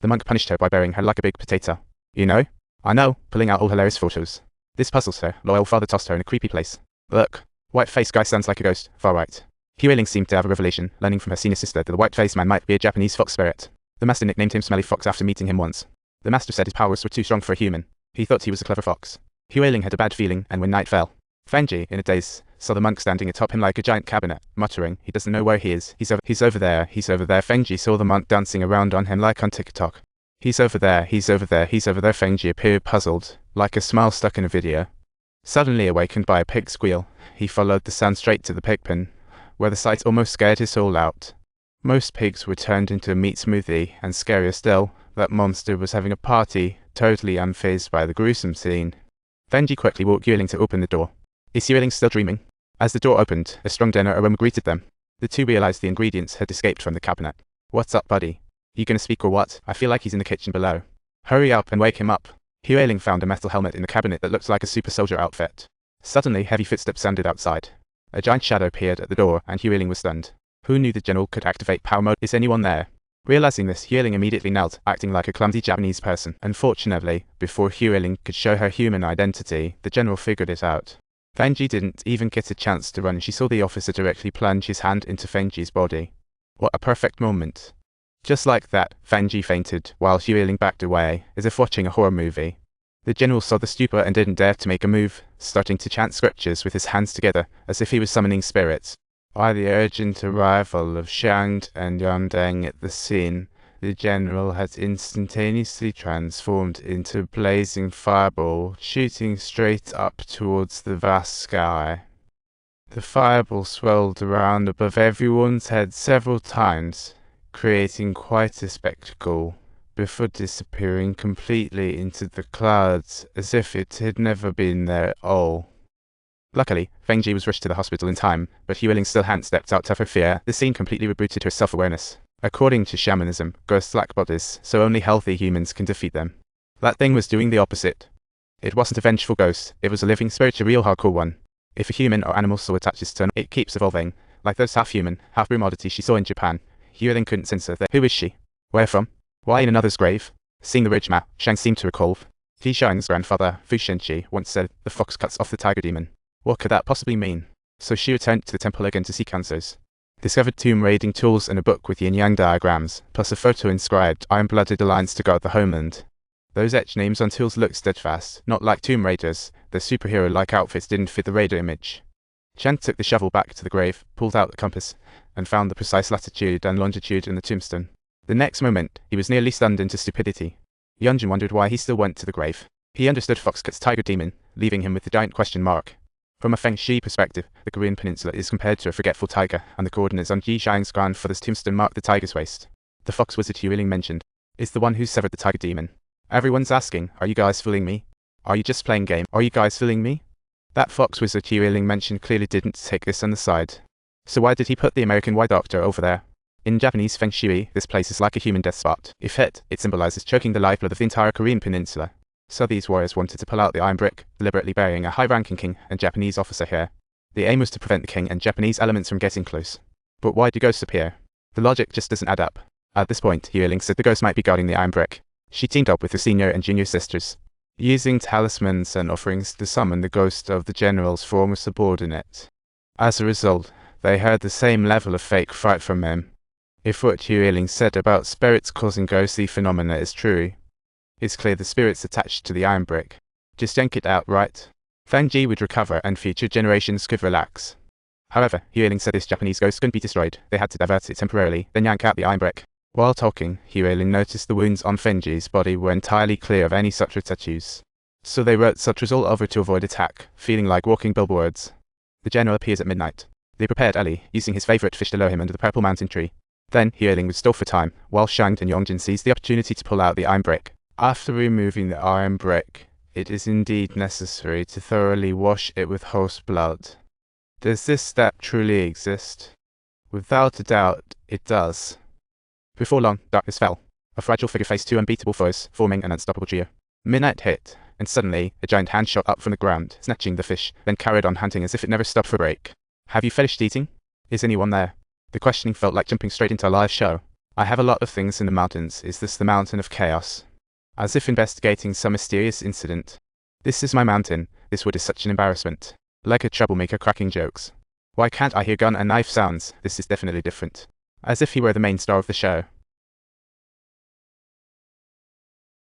The monk punished her by burying her like a big potato. You know? I know, pulling out all hilarious photos. This puzzles her. Loyal father tossed her in a creepy place. Look. White-faced guy sounds like a ghost. Far right. Unveiling seemed to have a revelation, learning from her senior sister that the white-faced man might be a Japanese fox spirit. The master nicknamed him Smelly Fox after meeting him once. The master said his powers were too strong for a human. He thought he was a clever fox. Unveiling had a bad feeling, and when night fell, Fenji, in a daze, saw the monk standing atop him like a giant cabinet, muttering, he doesn't know where he is. He's over there. Fenji saw the monk dancing around on him like on TikTok. He's over there. Fenji appeared puzzled, like a smile stuck in a video. Suddenly awakened by a pig squeal, he followed the sound straight to the pig pen, where the sight almost scared his soul out. Most pigs were turned into a meat smoothie, and scarier still, that monster was having a party, totally unfazed by the gruesome scene. Fenji quickly walked Unveiling to open the door. Is Unveiling still dreaming? As the door opened, a strong dinner aroma greeted them. The two realized the ingredients had escaped from the cabinet. What's up, buddy? You gonna speak or what? I feel like he's in the kitchen below. Hurry up and wake him up. Unveiling found a metal helmet in the cabinet that looked like a super soldier outfit. Suddenly, heavy footsteps sounded outside. A giant shadow appeared at the door, and Unveiling was stunned. Who knew the general could activate power mode? Is anyone there? Realizing this, Unveiling immediately knelt, acting like a clumsy Japanese person. Unfortunately, before Unveiling could show her human identity, the general figured it out. Fenji didn't even get a chance to run. She saw the officer directly plunge his hand into Fenji's body. What a perfect moment. Just like that, Fenji fainted, while Unveiling backed away, as if watching a horror movie. The general saw the stupor and didn't dare to make a move, starting to chant scriptures with his hands together, as if he was summoning spirits. By the urgent arrival of Shang and Yondeng at the scene, the general had instantaneously transformed into a blazing fireball, shooting straight up towards the vast sky. The fireball swirled around above everyone's head several times, creating quite a spectacle, before disappearing completely into the clouds, as if it had never been there at all. Luckily, Fenji was rushed to the hospital in time, but Unveiling still hadn't stepped out of her fear. The scene completely rebooted her self-awareness. According to shamanism, ghosts lack bodies, so only healthy humans can defeat them. That thing was doing the opposite. It wasn't a vengeful ghost, it was a living spirit, a real hardcore one. If a human or animal soul attaches to it keeps evolving, like those half-human, half-broom oddities she saw in Japan. Unveiling couldn't censor that. Who is she? Where from? Why in another's grave? Seeing the ridge map, Shang seemed to recall. Ji Shang's grandfather, Fu Shenchi, once said, the fox cuts off the tiger demon. What could that possibly mean? So she returned to the temple again to seek answers. Discovered tomb raiding tools and a book with yin-yang diagrams, plus a photo inscribed, Iron-Blooded Alliance to guard the homeland. Those etched names on tools looked steadfast, not like tomb raiders. Their superhero-like outfits didn't fit the raider image. Chen took the shovel back to the grave, pulled out the compass, and found the precise latitude and longitude in the tombstone. The next moment, he was nearly stunned into stupidity. Yunjin wondered why he still went to the grave. He understood Fox cuts tiger demon, leaving him with the giant question mark. From a Feng Shi perspective, the Korean peninsula is compared to a forgetful tiger, and the coordinates on Ji Shang's grandfather's tombstone mark the tiger's waist. The fox wizard Unveiling mentioned is the one who severed the tiger demon. Everyone's asking, are you guys fooling me? Are you just playing game? Are you guys fooling me? That fox wizard Unveiling mentioned clearly didn't take this on the side. So why did he put the American White Doctor over there? In Japanese Feng Shui, this place is like a human death spot. If hit, it symbolizes choking the lifeblood of the entire Korean peninsula. So these warriors wanted to pull out the iron brick, deliberately burying a high-ranking king and Japanese officer here. The aim was to prevent the king and Japanese elements from getting close. But why do ghosts appear? The logic just doesn't add up. At this point, Unveiling said the ghost might be guarding the iron brick. She teamed up with her senior and junior sisters, using talismans and offerings to summon the ghost of the general's former subordinate. As a result, they heard the same level of fake fright from him. If what Unveiling said about spirits causing ghostly phenomena is true, it's clear the spirit's attached to the iron brick. Just yank it out, right? Fenji would recover and future generations could relax. However, Unveiling said this Japanese ghost couldn't be destroyed. They had to divert it temporarily, then yank out the iron brick. While talking, Unveiling noticed the wounds on Fenji's body were entirely clear of any such tattoos. So they wrote such all over to avoid attack, feeling like walking billboards. The general appears at midnight. They prepared Ellie, using his favorite fish to lure him under the purple mountain tree. Then, Unveiling would stall for time, while Shang and Yongjin seized the opportunity to pull out the iron brick. After removing the iron brick, it is indeed necessary to thoroughly wash it with horse blood. Does this step truly exist? Without a doubt, it does. Before long, darkness fell. A fragile figure faced two unbeatable foes, forming an unstoppable trio. Midnight hit, and suddenly, a giant hand shot up from the ground, snatching the fish, then carried on hunting as if it never stopped for a break. Have you finished eating? Is anyone there? The questioning felt like jumping straight into a live show. I have a lot of things in the mountains. Is this the mountain of chaos? As if investigating some mysterious incident. This is my mountain. This wood is such an embarrassment. Like a troublemaker cracking jokes. Why can't I hear gun and knife sounds? This is definitely different. As if he were the main star of the show.